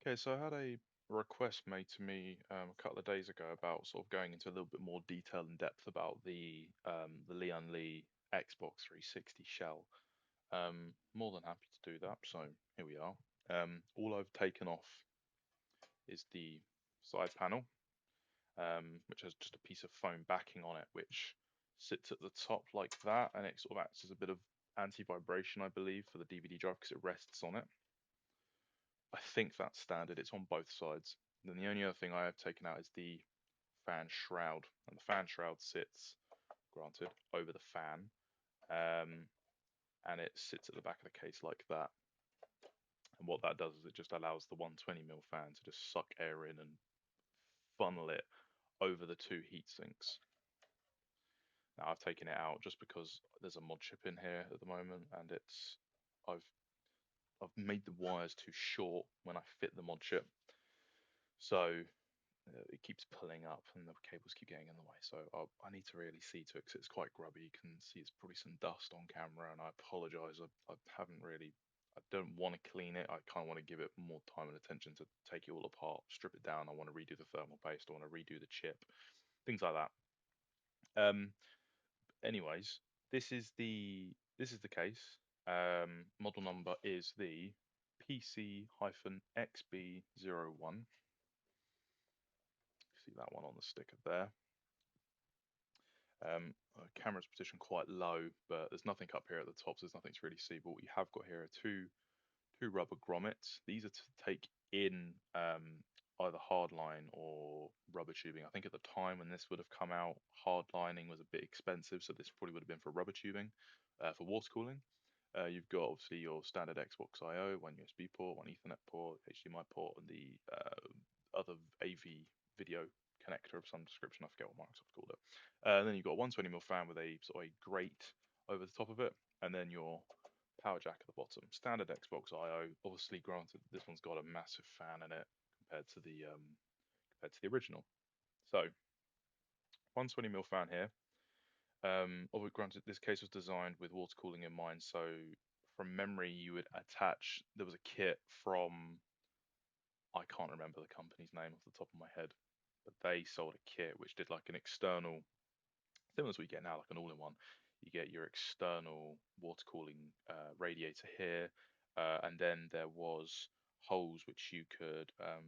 Okay, so I had a request made to me a couple of days ago about sort of going into a little bit more detail and depth about the Lian Li Xbox 360 shell. More than happy to do that, so here we are. All I've taken off is the side panel, which has just a piece of foam backing on it, which sits at the top like that, and it sort of acts as a bit of anti-vibration, I believe, for the DVD drive because it rests on it. I think that's standard. It's on both sides. And then the only other thing I have taken out is the fan shroud, and the fan shroud sits, granted, over the fan, um, and it sits at the back of the case like that. And what that does is it just allows the 120 mm fan to just suck air in and funnel it over the two heat sinks. Now I've taken it out just because there's a mod chip in here at the moment, and I've I've made the wires too short when I fit the mod chip, so it keeps pulling up and the cables keep getting in the way. So I need to really see to it because it's quite grubby. You can see it's probably some dust on camera, and I apologise. I haven't really. I don't want to clean it. I kind of want to give it more time and attention to take it all apart, strip it down. I want to redo the thermal paste. I want to redo the chip, things like that. Um, anyways, this is the case. Model number is the PC-XB01. See that one on the sticker there. Camera's positioned quite low, but there's nothing up here at the top, so there's nothing to really see. But what you have got here are two rubber grommets. These are to take in either hardline or rubber tubing. I think at the time when this would have come out, hardlining was a bit expensive, so this probably would have been for rubber tubing, for water cooling. You've got obviously your standard Xbox I/O, one USB port, one Ethernet port, HDMI port, and the other AV video connector of some description. I forget what Microsoft called it. And then you've got a 120 mm fan with a sort of a grate over the top of it, and then your power jack at the bottom. Standard Xbox I/O. Obviously, granted, this one's got a massive fan in it compared to the original. So 120 mm fan here. Granted, this case was designed with water cooling in mind. So from memory, you would attach. There was a kit from, I can't remember the company's name off the top of my head, but they sold a kit which did like an external, similar to what you get now, like an all-in-one. You get your external water cooling radiator here, and then there was holes which you could. I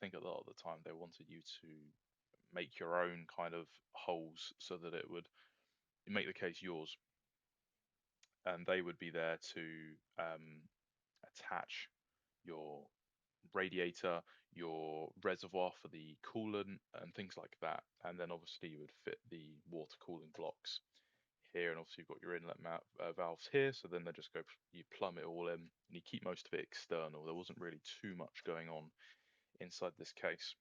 think a lot of the time they wanted you to make your own kind of holes so that it would make the case yours, and they would be there to attach your radiator, your reservoir for the coolant, and things like that. And then obviously you would fit the water cooling blocks here, and obviously you've got your inlet valves here. So then they just go, you plumb it all in, and you keep most of it external. There wasn't really too much going on inside this case.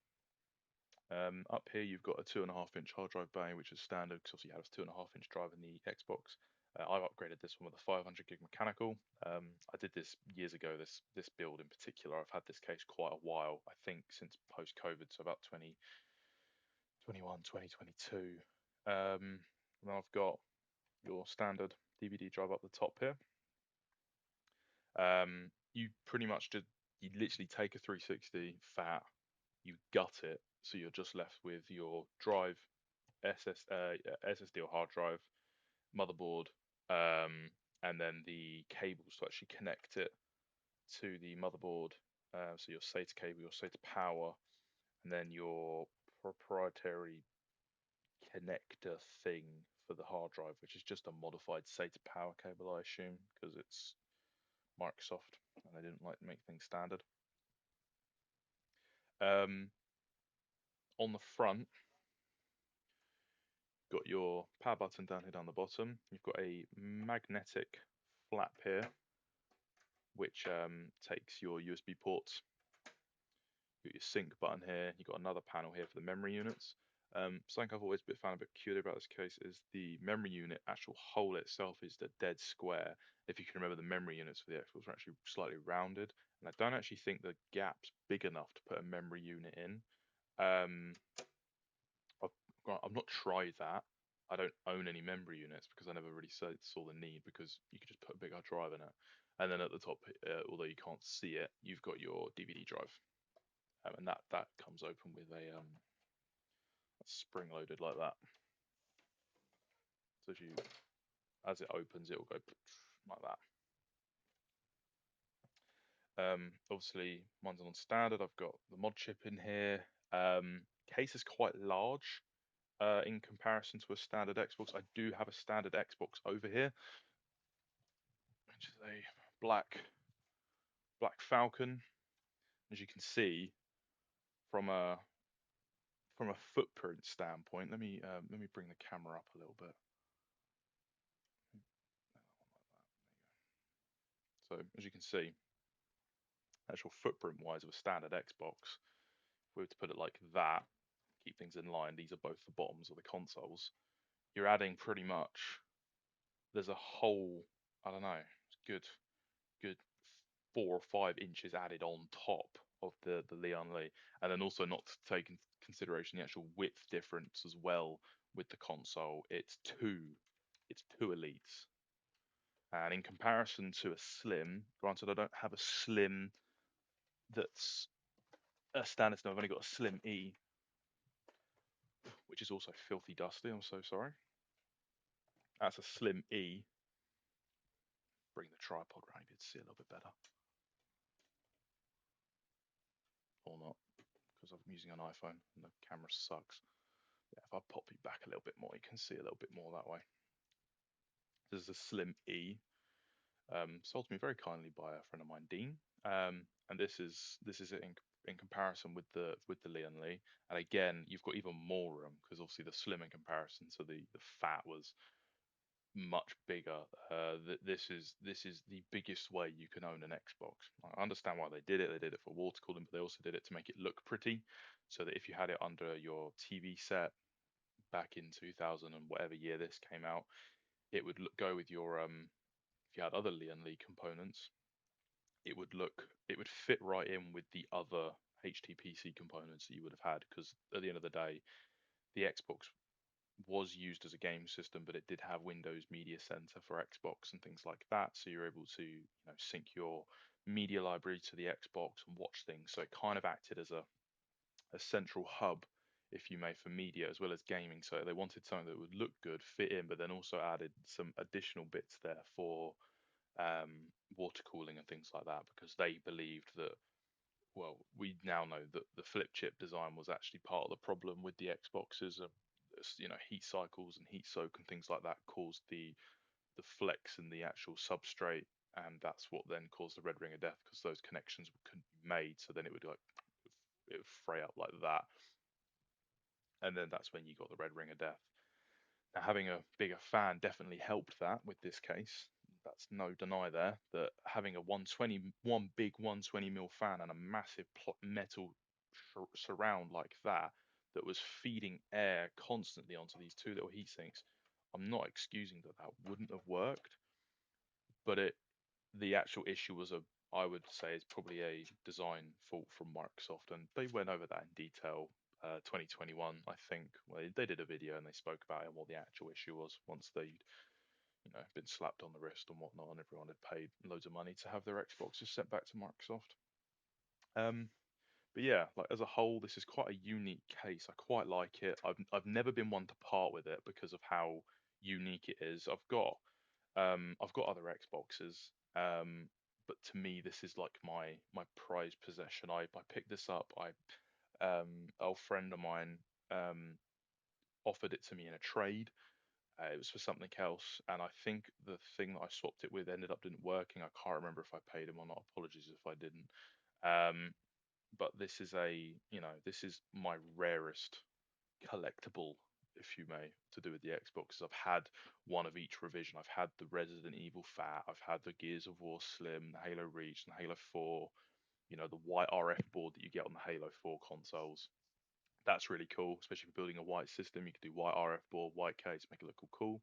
Up here you've got a 2.5 inch hard drive bay, which is standard because obviously you have a 2.5 inch drive in the Xbox. I've upgraded this one with a 500 gig mechanical. I did this years ago. This build in particular, I've had this case quite a while. I think since post COVID, so about 2021, 2022. And I've got your standard DVD drive up the top here. You pretty much just you literally take a 360 fat, you gut it, so you're just left with your drive, SSD or hard drive, motherboard, and then the cables to actually connect it to the motherboard. So your SATA cable, your SATA power, and then your proprietary connector thing for the hard drive, which is just a modified SATA power cable, I assume, because it's Microsoft and they didn't like to make things standard. Um, on the front, got your power button down here down the bottom. You've got a magnetic flap here, which takes your USB ports. You've got your sync button here. You've got another panel here for the memory units. Something I've always found a bit peculiar about this case is the memory unit actual hole itself is the dead square. If you can remember, the memory units for the Xbox are actually slightly rounded, and I don't actually think the gap's big enough to put a memory unit in. Um, I've not tried that. I don't own any memory units because I never really saw the need because you could just put a bigger drive in it. and then at the top, although you can't see it, you've got your DVD drive, and that comes open with a spring loaded like that. So as it opens, it will go like that. Obviously, mine's on standard. I've got the mod chip in here. Case is quite large in comparison to a standard Xbox. I do have a standard Xbox over here, which is a black Falcon. As you can see from a footprint standpoint, let me bring the camera up a little bit. So as you can see, actual footprint wise of a standard Xbox, if we were to put it like that, keep things in line, these are both the bottoms of the consoles. You're adding pretty much, there's a whole, I don't know, good 4 or 5 inches added on top of the Lian Li, and then also not to take into consideration the actual width difference as well with the console. It's two elites, and in comparison to a slim, granted I don't have a slim that's a standard. I've only got a slim E, which is also filthy dusty. I'm so sorry. That's a slim E. Bring the tripod around, you'd see a little bit better, or not, because I'm using an iPhone and the camera sucks. Yeah, if I pop you back a little bit more, you can see a little bit more that way. This is a slim E, sold to me very kindly by a friend of mine, Dean. And this is it in comparison with the Lian Li. And again, you've got even more room because obviously the slim in comparison to the fat was much bigger. This is the biggest way you can own an Xbox. I understand why they did it. They did it for water cooling, but they also did it to make it look pretty, so that if you had it under your TV set back in 2000 and whatever year this came out, it would go with your if you had other Lian Li components, it would fit right in with the other HTPC components that you would have had, because at the end of the day, the Xbox was used as a game system, but it did have Windows Media Center for Xbox and things like that. So you're able to, sync your media library to the Xbox and watch things. So it kind of acted as a central hub, if you may, for media as well as gaming. So they wanted something that would look good, fit in, but then also added some additional bits there for water cooling and things like that, because they believed that, well, we now know that the flip chip design was actually part of the problem with the Xboxes. Heat cycles and heat soak and things like that caused the flex in the actual substrate, and that's what then caused the red ring of death, because those connections couldn't be made. So then it would fray up like that, and then that's when you got the red ring of death. Now, having a bigger fan definitely helped that with this case. That's no deny there that having one big 120 mil fan and a massive metal surround like that was feeding air constantly onto these two little heat sinks. I'm not excusing that wouldn't have worked, but the actual issue was I would say is probably a design fault from Microsoft, and they went over that in detail. 2021, I think, well, they did a video and they spoke about it and what the actual issue was once they'd been slapped on the wrist and whatnot, and everyone had paid loads of money to have their Xboxes sent back to Microsoft. But yeah, like as a whole, this is quite a unique case. I quite like it. I've never been one to part with it because of how unique it is. I've got other Xboxes, but to me, this is like my prized possession. I picked this up. A friend of mine um, offered it to me in a trade. It was for something else, and I think the thing that I swapped it with ended up didn't working. I can't remember if I paid him or not. Apologies if I didn't. Um, but this is my rarest collectible, if you may, to do with the Xbox. I've had one of each revision. I've had the Resident Evil Fat, I've had the Gears of War Slim, the Halo Reach, and Halo 4. The white RF board that you get on the Halo 4 consoles. That's really cool, especially if you're building a white system. You can do white RF board, white case, make it look cool.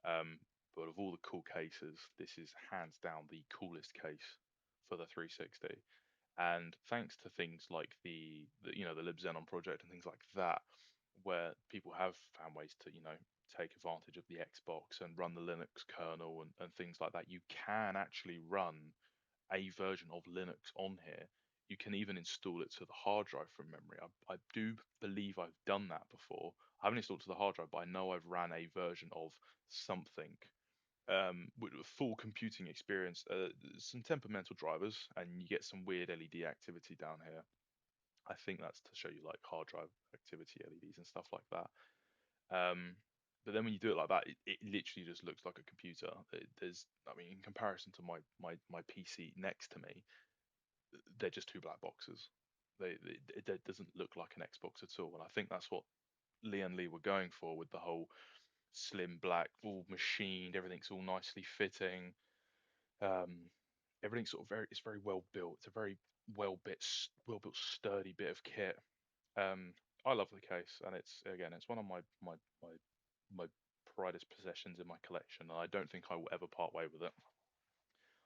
Um, but of all the cool cases, this is hands down the coolest case for the 360. And thanks to things like the LibXenon project and things like that, where people have found ways to, take advantage of the Xbox and run the Linux kernel and things like that. You can actually run a version of Linux on here. You can even install it to the hard drive from memory. I do believe I've done that before. I haven't installed it to the hard drive, but I know I've ran a version of something with a full computing experience. Some temperamental drivers, and you get some weird LED activity down here. I think that's to show you like hard drive activity LEDs and stuff like that. Um, but then when you do it like that, it literally just looks like a computer. I mean, in comparison to my PC next to me, they're just two black boxes. It doesn't look like an Xbox at all, and I think that's what Lian Li were going for with the whole slim black, all machined, everything's all nicely fitting. Um, everything's sort of it's very well built. It's a very well built, sturdy bit of kit. Um, I love the case, and it's one of my my pridest possessions in my collection, and I don't think I will ever part way with it.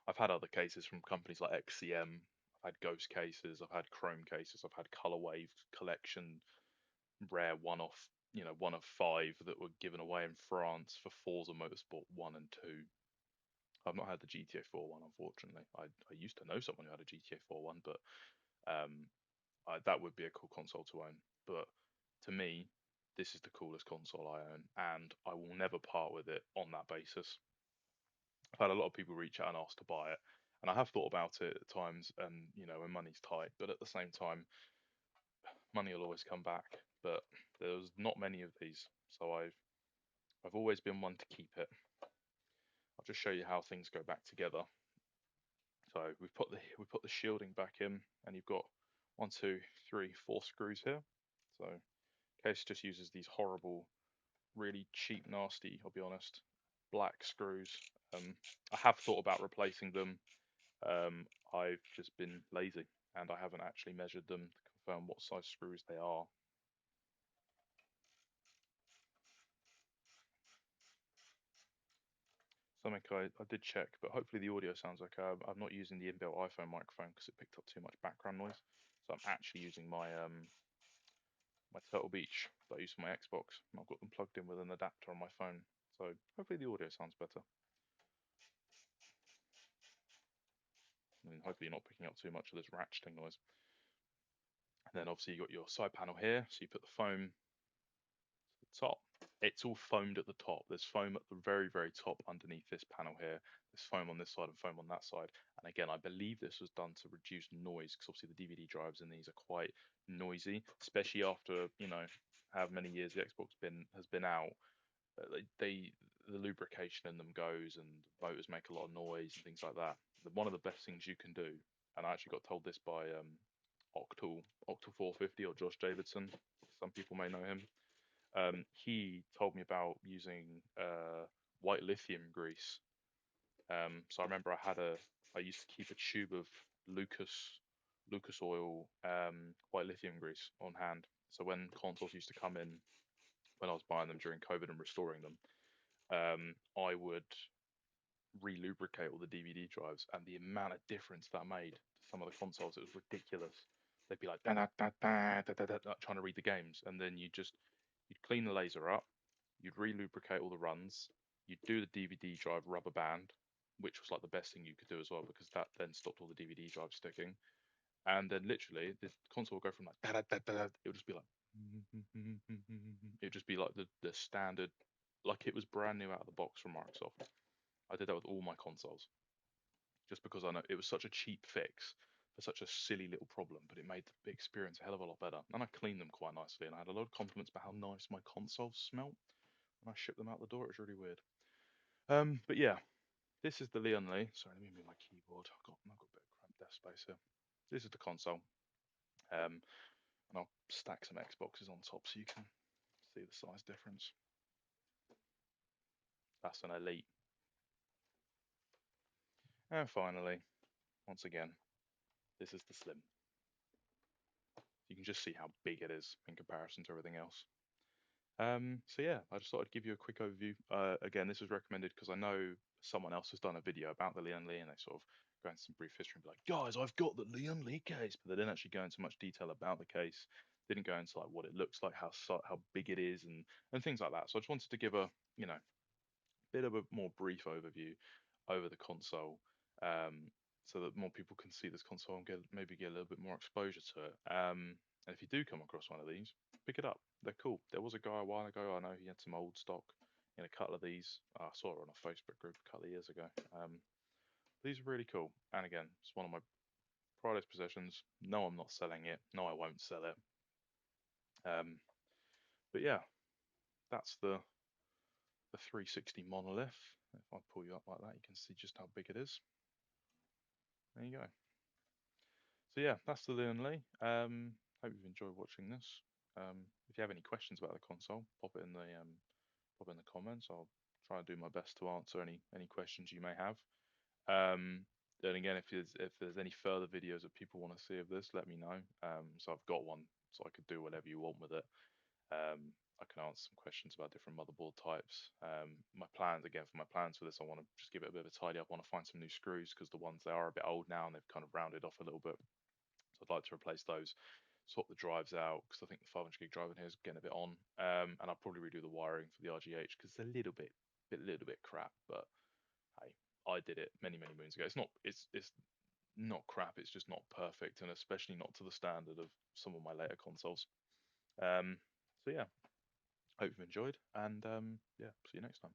I've had other cases from companies like XCM. I've had Ghost cases. I've had Chrome cases. I've had Colorwave collection rare one-off, one of five that were given away in France for Forza Motorsport 1 and 2. I've not had the GTA 4 one, unfortunately. I used to know someone who had a GTA 4 one, but um, that would be a cool console to own. But to me, this is the coolest console I own, and I will never part with it on that basis. I've had a lot of people reach out and ask to buy it, and I have thought about it at times, and when money's tight. But at the same time, money will always come back. But there's not many of these, so I've always been one to keep it. I'll just show you how things go back together. So we put the shielding back in, and you've got one, two, three, four screws here. So Case just uses these horrible, really cheap, nasty, I'll be honest, black screws. I have thought about replacing them. I've just been lazy, and I haven't actually measured them to confirm what size screws they are. Something I did check, but hopefully the audio sounds okay. I'm not using the inbuilt iPhone microphone because it picked up too much background noise. So I'm actually using my Turtle Beach that I use for my Xbox. I've got them plugged in with an adapter on my phone. So hopefully the audio sounds better. And hopefully you're not picking up too much of this ratcheting noise. And then obviously you got your side panel here. So you put the foam to the top. It's all foamed at the top. There's foam at the very, very top underneath this panel here. There's foam on this side and foam on that side. And again, I believe this was done to reduce noise because obviously the DVD drives in these are quite noisy, especially after, how many years the Xbox has been out. The lubrication in them goes and motors make a lot of noise and things like that. One of the best things you can do, and I actually got told this by Octal 450 or Josh Davidson. Some people may know him. He told me about using white lithium grease. So I remember I used to keep a tube of Lucas oil white lithium grease on hand. So when consoles used to come in, when I was buying them during COVID and restoring them, I would re-lubricate all the DVD drives, and the amount of difference that made to some of the consoles, it was ridiculous. They'd be like da da da da da da da, trying to read the games, and then you'd clean the laser up, you'd re-lubricate all the runs, you'd do the DVD drive rubber band, which was like the best thing you could do as well because that then stopped all the DVD drives sticking, and then literally the console would go from like da da da da, it would just be like it'd just be like the standard, like it was brand new out of the box from Microsoft. I did that with all my consoles just because I know it was such a cheap fix for such a silly little problem, but it made the experience a hell of a lot better. And I cleaned them quite nicely, and I had a lot of compliments about how nice my consoles smelt when I shipped them out the door. It was really weird. But yeah, this is the Lian Li. Sorry, let me move my keyboard. I've got a bit of cramped desk space here. This is the console. And I'll stack some Xboxes on top so you can see the size difference. That's an Elite. And finally, once again, this is the Slim. You can just see how big it is in comparison to everything else. So yeah, I just thought I'd give you a quick overview. Again, this was recommended because I know someone else has done a video about the Lian Li, and they sort of go into some brief history and be like, guys, I've got the Lian Li case, but they didn't actually go into much detail about the case. didn't go into like what it looks like, how big it is, and things like that. So I just wanted to give a bit of a more brief overview over the console, so that more people can see this console and maybe get a little bit more exposure to it. And if you do come across one of these, pick it up. They're cool. There was a guy a while ago, I know he had some old stock in a couple of these. I saw it on a Facebook group a couple of years ago. These are really cool. And again, it's one of my prized possessions. No, I'm not selling it. No, I won't sell it. Um, but yeah, that's the 360 monolith. If I pull you up like that, you can see just how big it is. There you go. So yeah, that's the Lian Li. Hope you've enjoyed watching this. If you have any questions about the console, pop in the comments. I'll try and do my best to answer any questions you may have. Then again, if there's any further videos that people want to see of this, let me know. So I've got one, so I could do whatever you want with it. I can answer some questions about different motherboard types. My plans, again, for my plans for this, I want to just give it a bit of a tidy up. I want to find some new screws because the ones they are a bit old now and they've kind of rounded off a little bit. So I'd like to replace those, swap the drives out because I think the 500 gig drive in here is getting a bit on. And I'll probably redo the wiring for the RGH because it's a little bit crap. But hey, I did it many moons ago. It's not crap. It's just not perfect, and especially not to the standard of some of my later consoles. So yeah, hope you've enjoyed, and yeah, see you next time.